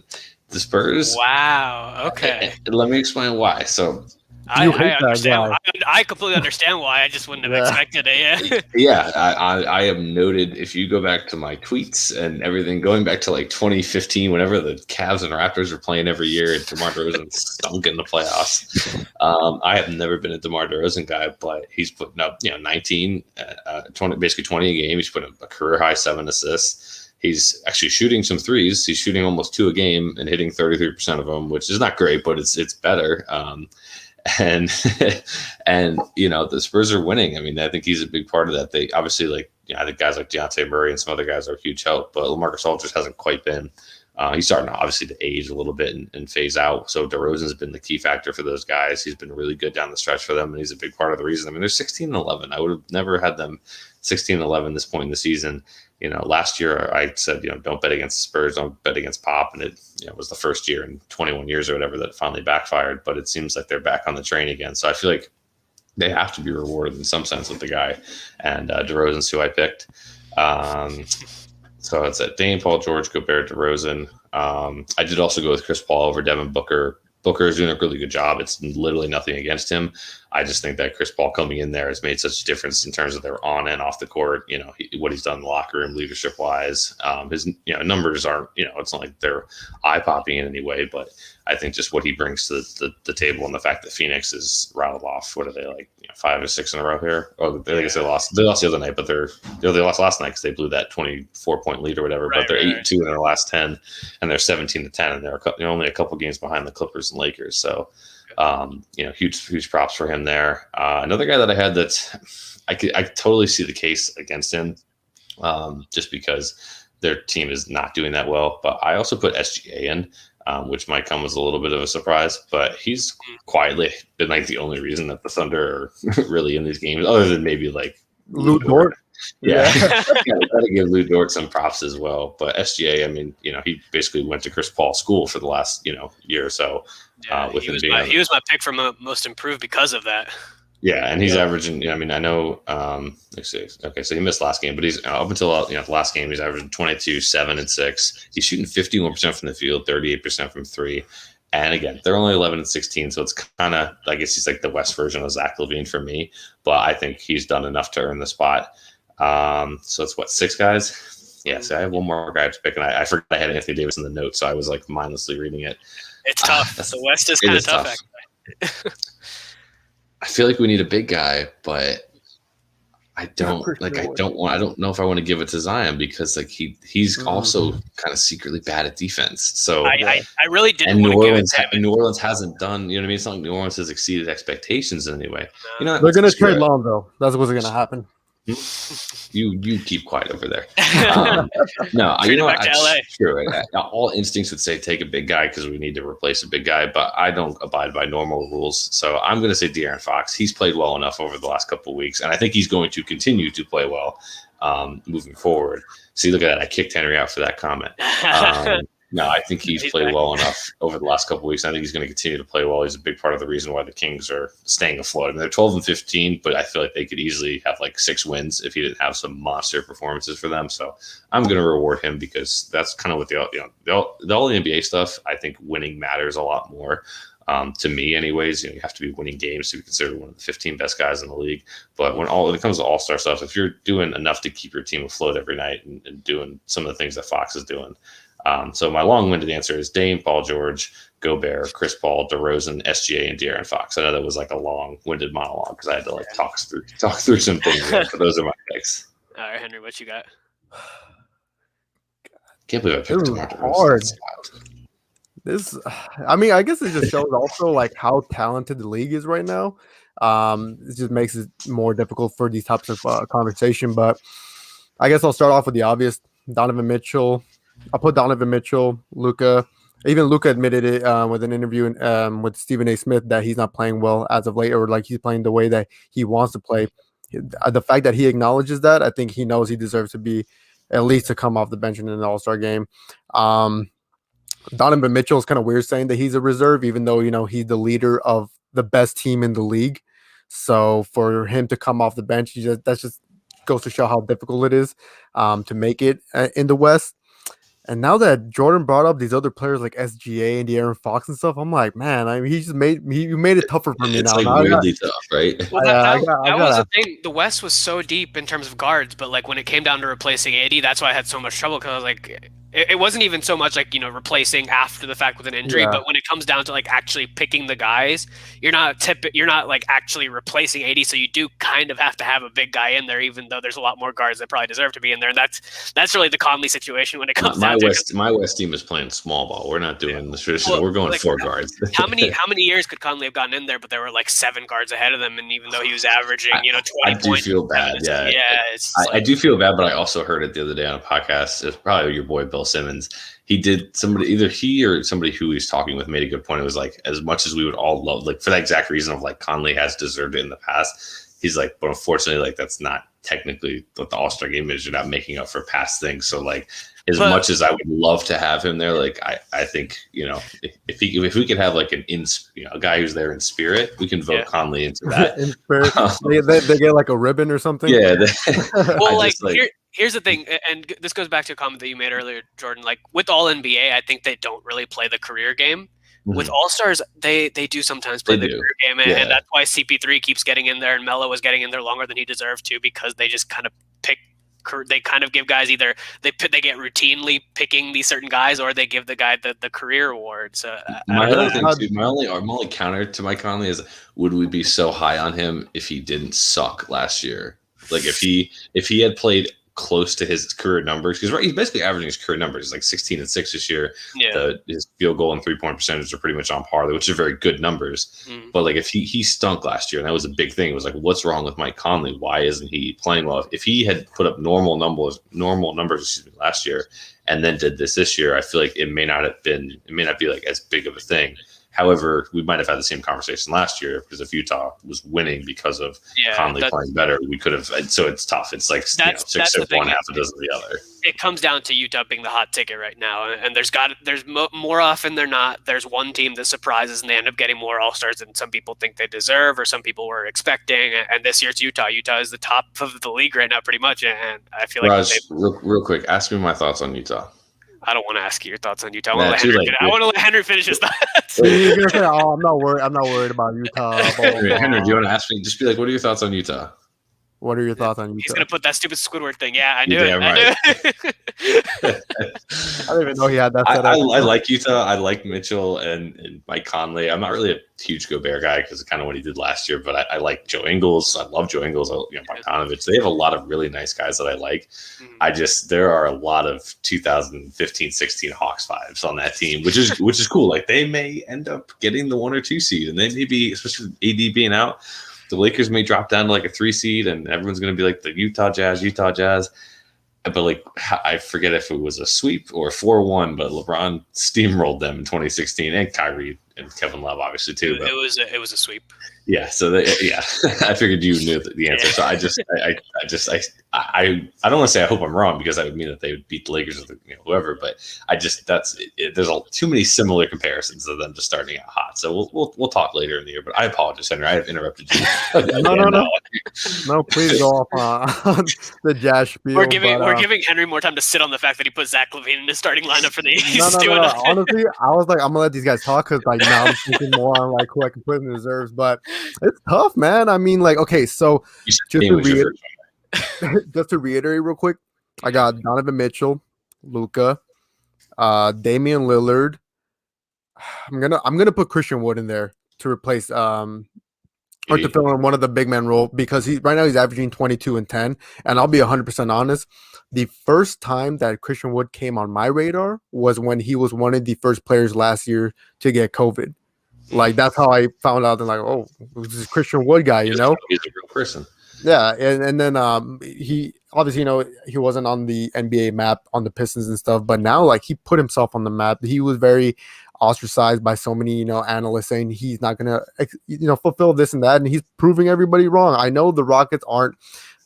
The Spurs. Wow. Okay. Let me explain why. So. I understand. I completely understand why. I just wouldn't have expected it. Yeah. I am noted. If you go back to my tweets and everything, going back to 2015, whenever the Cavs and Raptors were playing every year, and DeMar DeRozan stunk in the playoffs. I have never been a DeMar DeRozan guy, but he's putting up 19, 20, basically 20 a game. He's putting up a career high 7 assists. He's actually shooting some threes. He's shooting almost 2 a game and hitting 33% of them, which is not great, but it's better. And the Spurs are winning. I mean, I think he's a big part of that. They obviously I think guys like Dejounte Murray and some other guys are a huge help, but LaMarcus Aldridge hasn't quite been. He's starting obviously to age a little bit and phase out. So DeRozan's been the key factor for those guys. He's been really good down the stretch for them, and he's a big part of the reason. I mean, they're 16-11. I would have never had them 16-11 this point in the season. Last year I said, don't bet against the Spurs, don't bet against Pop. And it was the first year in 21 years or whatever that finally backfired, but it seems like they're back on the train again. So I feel like they have to be rewarded in some sense with the guy. And DeRozan's who I picked. So it's at Dame, Paul George, Gobert, DeRozan. I did also go with Chris Paul over Devin Booker. Booker is doing a really good job. It's literally nothing against him. I just think that Chris Paul coming in there has made such a difference in terms of their on and off the court. What he's done in the locker room, leadership wise. His numbers aren't it's not like they're eye popping in any way, but I think just what he brings to the table and the fact that Phoenix is rattled off. What are they like 5 or 6 in a row here? Oh, I guess they lost. They lost the other night, but they lost last night because they blew that 24-point lead or whatever. But they're 8-2 in their last 10, and they're 17-10, and they're only a couple games behind the Clippers and Lakers. So, huge props for him there. Another guy that I had that I totally see the case against him, just because their team is not doing that well. But I also put SGA in. Which might come as a little bit of a surprise, but he's quietly been like the only reason that the Thunder are really in these games, other than maybe like Lou Dort. Yeah, gotta give Lou Dort some props as well. But SGA, I mean, he basically went to Chris Paul school for the last year or so. Yeah, he was my pick for most improved because of that. Yeah, and he's averaging. I mean, I know. Let's see. Okay, so he missed last game, but he's up until the last game, he's averaging 22, 7, and 6. He's shooting 51% from the field, 38% from three. And again, they're only 11 and 16, so it's kind of, I guess he's like the West version of Zach LaVine for me. But I think he's done enough to earn the spot. So it's 6 guys. Yeah, so I have one more guy to pick, and I forgot I had Anthony Davis in the notes, so I was like mindlessly reading it. It's tough. The West is kind of tough. I feel like we need a big guy, but I don't know if I want to give it to Zion because like he's also kind of secretly bad at defense. So I really didn't. And New Orleans hasn't done. You know what I mean? It's not like New Orleans has exceeded expectations in any way. They're going to trade Lonzo. That's what's going to happen. You keep quiet over there. No, True. All instincts would say take a big guy because we need to replace a big guy, but I don't abide by normal rules. So I'm going to say De'Aaron Fox. He's played well enough over the last couple of weeks, and I think he's going to continue to play well moving forward. See, look at that. I kicked Henry out for that comment. No, I think he's played well enough over the last couple of weeks. I think he's going to continue to play well. He's a big part of the reason why the Kings are staying afloat. I mean, they're 12 and 15, but I feel like they could easily have like 6 wins if he didn't have some monster performances for them. So I'm going to reward him because that's kind of what the all the NBA stuff. I think winning matters a lot more. To me, anyways, you have to be winning games to be considered one of the 15 best guys in the league. But when it comes to all-star stuff, if you're doing enough to keep your team afloat every night and doing some of the things that Fox is doing. So my long-winded answer is Dame, Paul George, Gobert, Chris Paul, DeRozan, SGA, and De'Aaron Fox. I know that was like a long-winded monologue because I had to like talk through some things. But those are my picks. All right, Henry, what you got? Can't believe I picked DeMar DeRozan. Hard. I guess it just shows also like how talented the league is right now. It just makes it more difficult for these types of conversation. But I guess I'll start off with the obvious: Donovan Mitchell. I'll put Donovan Mitchell, Luka. Even Luka admitted it with an interview with Stephen A. Smith that he's not playing well as of late, or like he's playing the way that he wants to play. The fact that he acknowledges that, I think he knows he deserves to be at least to come off the bench in an All-Star game. Donovan Mitchell is kind of weird saying that he's a reserve, even though he's the leader of the best team in the league. So for him to come off the bench, that just goes to show how difficult it is to make it in the West. And now that Jordan brought up these other players like SGA and De'Aaron Fox and stuff, I'm like, man, he just made it tougher for me it's now. It's like weirdly tough, right? Well, that was the thing. The West was so deep in terms of guards, but like when it came down to replacing AD, that's why I had so much trouble because I was like, it wasn't even so much like replacing after the fact with an injury, but when it comes down to like actually picking the guys, you're not like actually replacing AD, so you do kind of have to have a big guy in there, even though there's a lot more guards that probably deserve to be in there, and that's really the Conley situation when it comes down to it. My West team is playing small ball. We're not doing the traditional. We're going like, 4 guards. how many years could Conley have gotten in there? But there were like 7 guards ahead of them, and even though he was averaging 20 points, I do feel bad. I do feel bad, but I also heard it the other day on a podcast. It's probably your boy Bill Simmons. Either he or somebody who he's talking with made a good point. It was like, as much as we would all love, like for that exact reason of like Conley has deserved it in the past. He's like, but unfortunately, like that's not technically what the All-Star game is. You're not making up for past things. So like, much as I would love to have him there, like I think if we could have like a guy who's there in spirit, we can vote Conley into that. In spirit, they get like a ribbon or something. Yeah. Well, here's the thing, and this goes back to a comment that you made earlier, Jordan. Like with all NBA, I think they don't really play the career game. with All-Stars, they do sometimes play the career game, and that's why CP3 keeps getting in there, and Melo is getting in there longer than he deserved to, because they just kind of they kind of give guys either they get routinely picking these certain guys, or they give the guy the career award. So my only counter to Mike Conley is, would we be so high on him if he didn't suck last year? Like if he had played close to his career numbers, because he's basically averaging his career numbers. He's like 16 and 6 this year. Yeah. His field goal and 3-point percentage are pretty much on par, which are very good numbers. But like if he stunk last year, and that was a big thing. It was like, what's wrong with Mike Conley? Why isn't he playing well? If he had put up normal numbers last year, and then did this year, I feel like it may not be like as big of a thing. However, we might have had the same conversation last year, because if Utah was winning because of Conley playing better, we could have. So it's tough. It's like 6 of one, half a dozen of the other. It comes down to Utah being the hot ticket right now, and there's more often than not, there's one team that surprises and they end up getting more All-Stars than some people think they deserve or some people were expecting. And this year it's Utah. Utah is the top of the league right now, pretty much. And I feel like Raj, real quick, ask me my thoughts on Utah. I don't want to ask you your thoughts on Utah. I want to let Henry finish his thoughts. You're gonna say, "Oh, I'm not worried about Utah." Henry, do you want to ask me? Just be like, "What are your thoughts on Utah?" What are your thoughts on Utah? He's gonna put that stupid Squidward thing. Yeah, I knew it. Right. I didn't even know he had that. I like Utah. I like Mitchell and Mike Conley. I'm not really a huge Gobert guy because of kind of what he did last year, but I like Joe Ingles. I love Joe Ingles. Bogdanovich. They have a lot of really nice guys that I like. There are a lot of 2015-16 Hawks vibes on that team, which is cool. Like they may end up getting the 1 or 2 seed, and they may be, especially with AD being out, the Lakers may drop down to like a 3 seed, and everyone's going to be like the Utah Jazz. But like, I forget if it was a sweep or a 4-1, but LeBron steamrolled them in 2016, and Kyrie and Kevin Love obviously too. But it was a sweep. Yeah, so I figured you knew the answer. So I don't want to say I hope I'm wrong, because that would mean that they would beat the Lakers or whoever. But there's too many similar comparisons of them just starting out hot. So we'll talk later in the year. But I apologize, Henry. I have interrupted you. No, please go off on the Jazz spiel. We're giving Henry more time to sit on the fact that he put Zach Levine in his starting lineup for the East. No. Honestly, I was like, I'm gonna let these guys talk, because like now I'm thinking more on like who I can put in the reserves, but. It's tough, man. I mean, like, okay, so just to reiterate real quick, I got Donovan Mitchell, Luka, Damian Lillard. I'm gonna put Christian Wood in there to replace or to fill in one of the big man role, because right now he's averaging 22 and 10. And I'll be 100% honest. The first time that Christian Wood came on my radar was when he was one of the first players last year to get COVID. Like that's how I found out. And like, oh, this is Christian Wood guy, he's a real person. Yeah, and then he obviously he wasn't on the NBA map on the Pistons and stuff, but now like he put himself on the map. He was very ostracized by so many analysts saying he's not gonna fulfill this and that, and he's proving everybody wrong. I know the Rockets aren't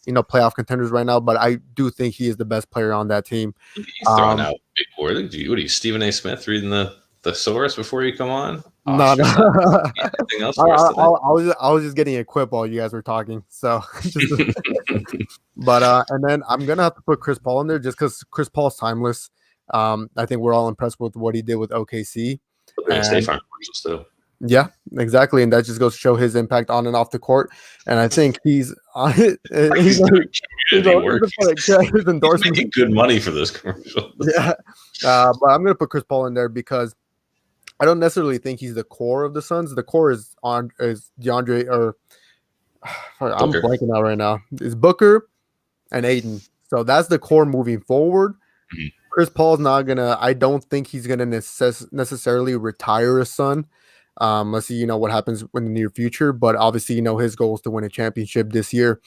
playoff contenders right now, but I do think he is the best player on that team. He's throwing out big word. What are you, Stephen A. Smith, reading the source before you come on? No. Anything else for us today? I was just getting equipped while you guys were talking. So, but and then I'm gonna have to put Chris Paul in there just because Chris Paul's timeless. I think we're all impressed with what he did with OKC. State Farm commercials too. Yeah, exactly, and that just goes to show his impact on and off the court. And I think he's on it. He's making good money for those commercials. Yeah, but I'm gonna put Chris Paul in there because I don't necessarily think he's the core of the Suns. The core is DeAndre or I'm blanking out right now. It's Booker and Ayton. So that's the core moving forward. Mm-hmm. Chris Paul's not gonna. I don't think he's gonna necessarily retire a Sun. Let's see, what happens in the near future. But obviously, his goal is to win a championship this year.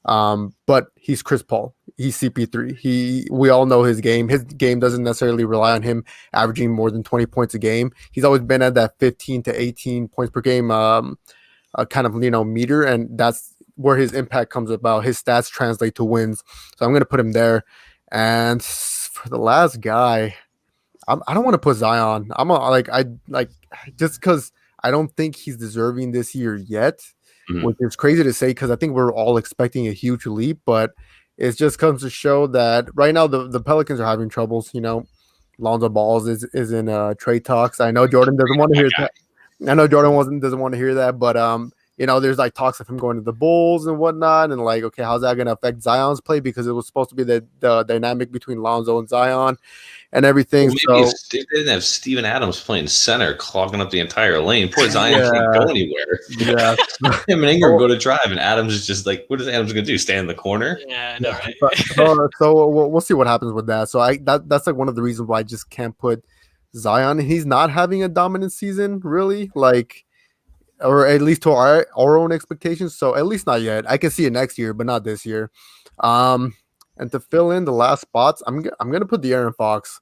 But he's Chris Paul. He's CP3. We all know his game. His game doesn't necessarily rely on him averaging more than 20 points a game. He's always been at that 15 to 18 points per game kind of meter, and that's where his impact comes about. His stats translate to wins. So I'm going to put him there. And for the last guy, I don't want to put Zion. Just because I don't think he's deserving this year yet, which is crazy to say because I think we're all expecting a huge leap, but it just comes to show that right now the Pelicans are having troubles. Lonzo Balls is in trade talks. I know Jordan doesn't want to hear that. I know Jordan doesn't want to hear that, but there's like talks of him going to the Bulls and whatnot, and like, okay, how's that going to affect Zion's play, because it was supposed to be the dynamic between Lonzo and Zion and everything. Well, so they didn't have Steven Adams playing center, clogging up the entire lane. Poor Zion can't go anywhere. Yeah, him and Ingram go to drive, and Adams is just like, what is Adams going to do? Stand in the corner? Yeah, no, right. So we'll see what happens with that. So that's like one of the reasons why I just can't put Zion. He's not having a dominant season, really, like, or at least to our own expectations. So at least not yet. I can see it next year, but not this year. And to fill in the last spots, I'm gonna put the Aaron Fox.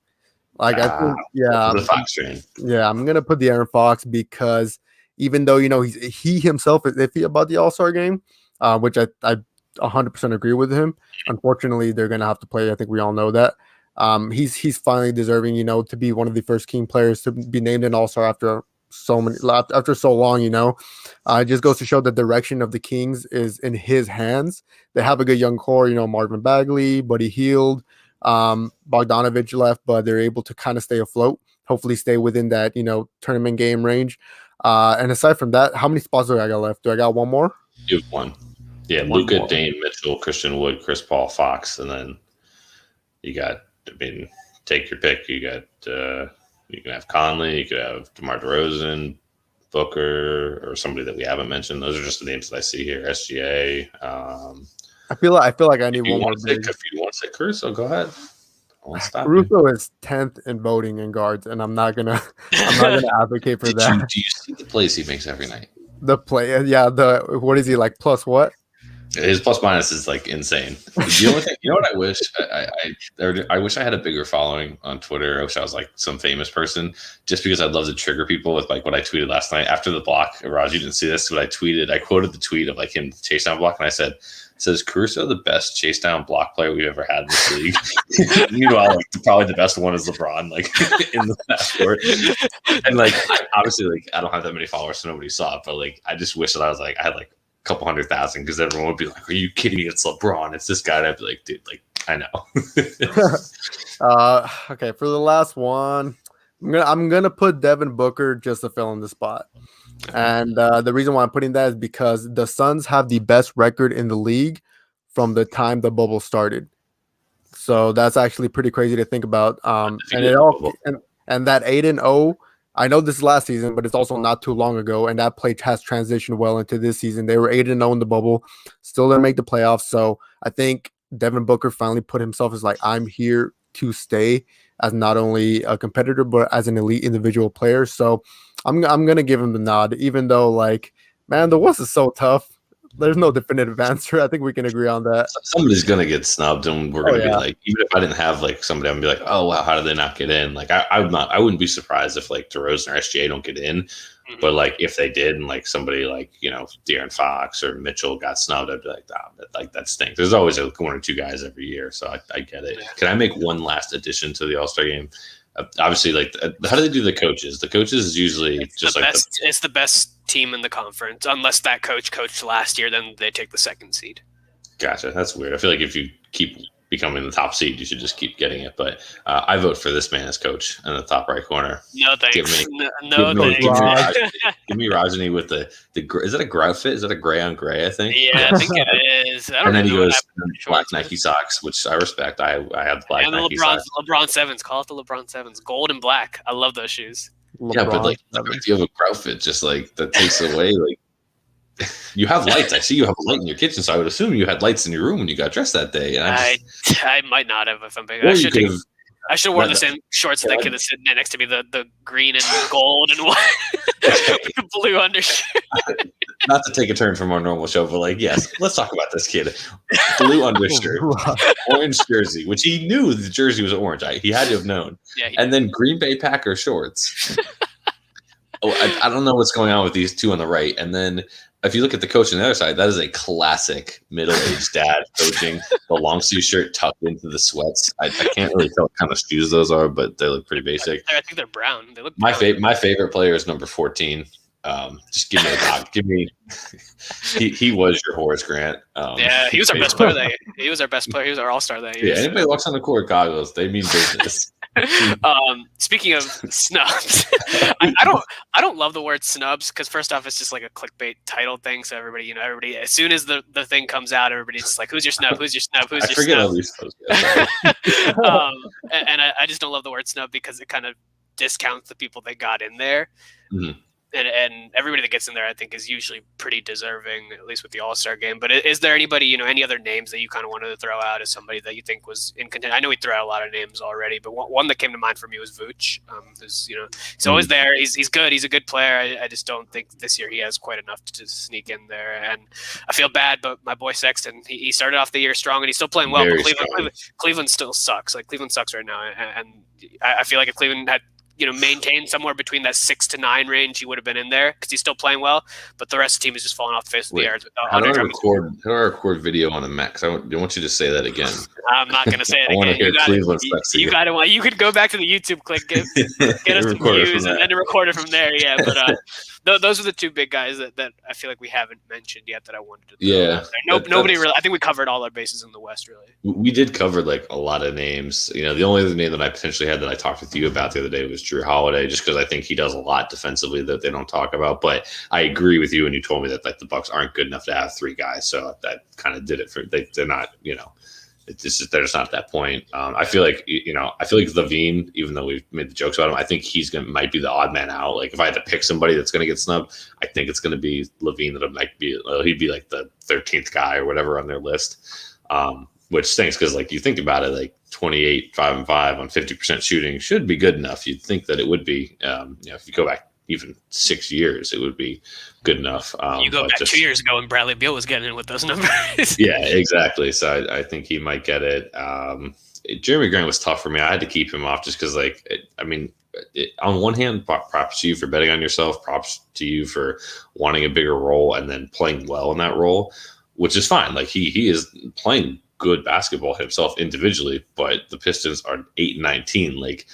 Like, I think, the Fox train. Yeah, I'm gonna put the Aaron Fox, because even though he himself is iffy about the All-Star game, which I 100% agree with him. Unfortunately, they're gonna have to play. I think we all know that. He's finally deserving, to be one of the first King players to be named an All-Star after so long. It just goes to show the direction of the Kings is in his hands. They have a good young core, Marvin Bagley, Buddy Hield, Bogdanovich left, but they're able to kind of stay afloat, hopefully stay within that tournament game range. And aside from that, how many spots do I got left? Do I got one more? You have one. Yeah, Luka, Dame, Mitchell, Christian Wood, Chris Paul, Fox, and then you got, take your pick. You got you can have Conley, you could have DeMar DeRozan, Booker, or somebody that we haven't mentioned. Those are just the names that I see here. SGA. I feel like I need one more. If you want to say Caruso, go ahead. I won't stop. Caruso is 10th in voting in guards, and I'm not gonna advocate for that. Do you see the plays he makes every night? The play, yeah. What is he like? Plus what? His plus minus is like insane. You know what I wish? I wish I had a bigger following on Twitter. I wish I was like some famous person, just because I'd love to trigger people with like what I tweeted last night after the block. Raj, you didn't see this, but I quoted the tweet of like him chase down block, and I says Caruso the best chase down block player we've ever had in this league. Meanwhile, like probably the best one is LeBron, like in the backcourt. And like obviously, like I don't have that many followers, so nobody saw it. But like I just wish that I had like couple 100,000, because everyone would be like, "Are you kidding me? It's LeBron. It's this guy." And I'd be like, "Dude, like I know." Okay, for the last one, I'm gonna put Devin Booker just to fill in the spot, and the reason why I'm putting that is because the Suns have the best record in the league from the time the bubble started. So that's actually pretty crazy to think about. And that 8-0. I know this is last season, but it's also not too long ago, and that play has transitioned well into this season. They were 8-0 in the bubble, still didn't make the playoffs. So I think Devin Booker finally put himself as like, I'm here to stay as not only a competitor, but as an elite individual player. So I'm gonna give him the nod, even though, like, man, the West is so tough. There's no definitive answer. I think we can agree on that. Somebody's gonna get snubbed, and we're gonna be like, even if I didn't have like somebody, I'm gonna be like, oh wow, how did they not get in? Like I wouldn't be surprised if like DeRozan or SGA don't get in, but like if they did, and like somebody like De'Aaron Fox or Mitchell got snubbed, I'd be like, that stinks. There's always like one or two guys every year, so I get it. Can I make one last addition to the All-Star game? Obviously, like, how do they do the coaches? The coaches is usually it's the best team in the conference, unless that coach coached last year, then they take the second seed. Gotcha. That's weird. I feel like if you keep becoming the top seed, you should just keep getting it. But I vote for this man as coach in the top right corner. No thanks. Give me Rajani with the is it a grout fit? Is it a gray on gray? I think. Yeah, I think it is. And then he goes black Nike socks, which I respect. I have black Nike socks. LeBron 7s. Call it the LeBron 7s. Gold and black. I love those shoes. Yeah, but like if you have a grout fit, just like that takes away like. You have lights. I see you have a light in your kitchen, so I would assume you had lights in your room when you got dressed that day. And I might not have if I'm big. I should have worn the same shorts that could have sit next to me, the green and gold and white with blue undershirt. Not to take a turn from our normal show, but like, yes, let's talk about this kid. Blue undershirt, orange jersey, which he knew the jersey was orange. He had to have known. Yeah, and then Green Bay Packer shorts. I don't know what's going on with these two on the right. And then if you look at the coach on the other side, that is a classic middle-aged dad coaching. The long sleeve shirt tucked into the sweats. I can't really tell what kind of shoes those are, but they look pretty basic. I think they're brown. They look my favorite player is number 14. Just give me a dog. Give me. He was your Horace Grant. Yeah, he was our best player. He was our best player. He was our all-star that year. Yeah, anybody who walks on the court goggles, they mean business. Speaking of snubs, I don't love the word snubs because first off, it's just like a clickbait title thing. So everybody, as soon as the thing comes out, everybody's just like, "Who's your snub? Who's your snub? Who's your forget snub?" all these folks. Yeah, And I just don't love the word snub because it kind of discounts the people that got in there. Mhm. And everybody that gets in there, I think, is usually pretty deserving, at least with the All-Star game. But is there anybody, any other names that you kind of wanted to throw out as somebody that you think was in contention? I know we threw out a lot of names already, but one that came to mind for me was Vooch. He's always there. He's good. He's a good player. I just don't think this year he has quite enough to sneak in there. And I feel bad, but my boy Sexton, he started off the year strong and he's still playing well. But Cleveland still sucks. Like Cleveland sucks right now, and I feel like if Cleveland had maintained somewhere between that 6 to 9 range, he would have been in there because he's still playing well. But the rest of the team is just falling off the face of the earth. How do I record video on a Mac? I want you to say that again. I'm not going to say it I again. want to hear Cleveland Sexy. You got to. You could go back to the YouTube clip, get us some views, and then record it from there. Yeah, but those are the two big guys that I feel like we haven't mentioned yet that I wanted to. Yeah. Nobody really. I think we covered all our bases in the West. Really, we did cover like a lot of names. The only other name that I potentially had that I talked with you about the other day was Drew Holiday, just because I think he does a lot defensively that they don't talk about. But I agree with you when you told me that like the Bucks aren't good enough to have 3 guys, so that kind of did it for they're not. It's just they're just not at that point. I feel like Levine, even though we've made the jokes about him, I think might be the odd man out. Like if I had to pick somebody that's going to get snubbed, I think it's going to be Levine. He'd be like the 13th guy or whatever on their list, which stinks because like you think about it, like 28, 5-5 on 50% shooting should be good enough. You'd think that it would be. If you go back even 6 years, it would be good enough. You go back 2 years ago and Bradley Beal was getting in with those numbers. Yeah, exactly. So I think he might get it. Jeremy Grant was tough for me. I had to keep him off just because, on one hand, props to you for betting on yourself. Props to you for wanting a bigger role and then playing well in that role, which is fine. Like he is playing good basketball himself individually, but the Pistons are 8-19. Like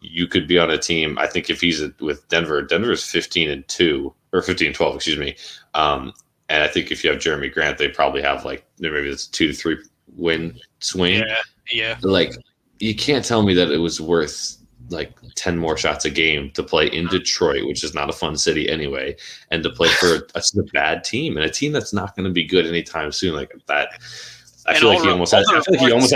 you could be on a team. I think if he's with Denver is 15-2 or 15-12, excuse me. And I think if you have Jeremy Grant, they probably have like maybe it's a 2 to 3 win swing. Yeah. Like you can't tell me that it was worth like 10 more shots a game to play in Detroit, which is not a fun city anyway, and to play for a bad team and a team that's not going to be good anytime soon. Like that. I feel like he almost had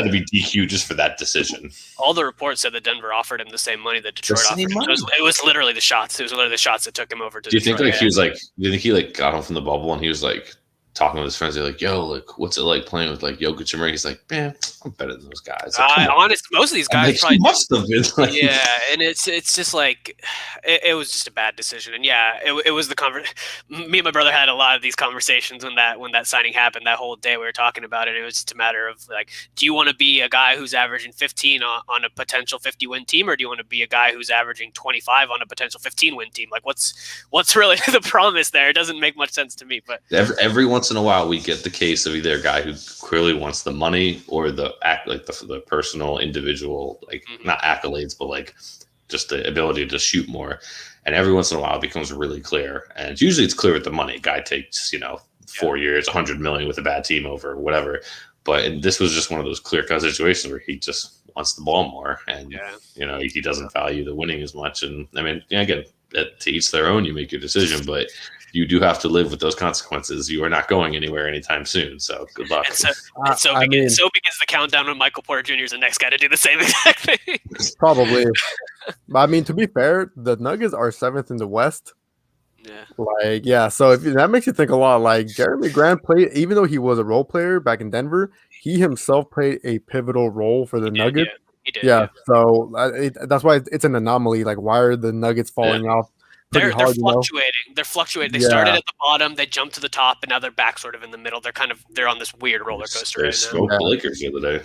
to be DQ'd just for that decision. All the reports said that Denver offered him the same money that Detroit offered him. It was literally the shots. It was literally the shots that took him over to Detroit. Do you think he got home from the bubble and he was like talking with his friends? They're like, "Yo, like, what's it like playing with like Jokic and Murray?" He's like, "Man, I'm better than those guys." Like, most of these guys probably must have been. Like, yeah, and it's just like it was just a bad decision. And yeah, it was me and my brother had a lot of these conversations when that signing happened. That whole day we were talking about it. It was just a matter of like, do you want to be a guy who's averaging 15 on a potential 50-win team, or do you want to be a guy who's averaging 25 on a potential 15-win team? Like, what's really the promise there? It doesn't make much sense to me. But every once in a while, we get the case of either a guy who clearly wants the money or the personal, individual, like not accolades, but like just the ability to shoot more. And every once in a while, it becomes really clear. And usually, it's clear with the money. Guy takes 4 years, $100 million with a bad team over whatever. But this was just one of those clear-cut situations where he just wants the ball more, and he doesn't value the winning as much. And I mean, again, to each their own. You make your decision, but you do have to live with those consequences. You are not going anywhere anytime soon. So good luck. And so begins the countdown when Michael Porter Jr. is the next guy to do the same exact thing. Probably. But I mean, to be fair, the Nuggets are 7th in the West. Yeah. So if that makes you think a lot. Like Jeremy Grant played, even though he was a role player back in Denver, he himself played a pivotal role for the Nuggets. Yeah, he did. Yeah. So that's why it's an anomaly. Like, why are the Nuggets falling off? They're fluctuating. They're fluctuating. They started at the bottom, they jumped to the top, and now they're back sort of in the middle. They're on this weird roller coaster. They smoked the Lakers the other day.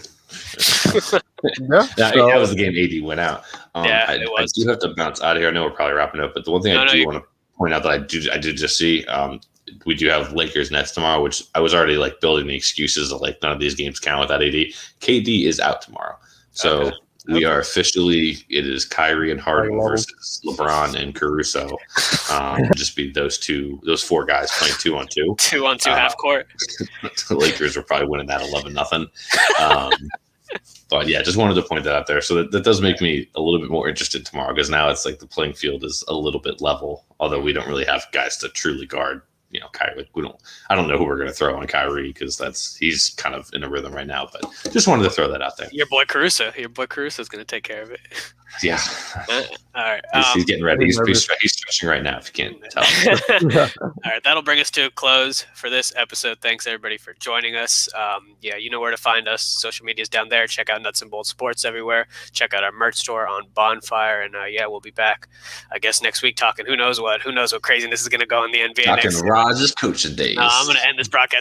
That was the game AD went out. I do have to bounce out of here. I know we're probably wrapping up, but the one thing I do want to point out that I did just see, we do have Lakers Nets tomorrow, which I was already like building the excuses of like none of these games count without AD. KD is out tomorrow, so. Okay. We are officially, it is Kyrie and Harden versus LeBron and Caruso. Just be those 4 guys playing 2-on-2. 2-on-2 half court. The Lakers are probably winning that 11-0. But yeah, just wanted to point that out there. So that does make me a little bit more interested tomorrow, because now it's like the playing field is a little bit level, although we don't really have guys to truly guard. Kyrie. I don't know who we're going to throw on Kyrie, because he's kind of in a rhythm right now. But just wanted to throw that out there. Your boy Caruso is going to take care of it. Yeah. All right. He's getting ready. He's stretching right now, if you can't tell. All right. That'll bring us to a close for this episode. Thanks, everybody, for joining us. You know where to find us. Social media's down there. Check out Nuts and Bolts Sports everywhere. Check out our merch store on Bonfire. And, we'll be back, I guess, next week talking who knows what craziness is going to go in the NBA. Talking Raj's coaching days. I'm going to end this broadcast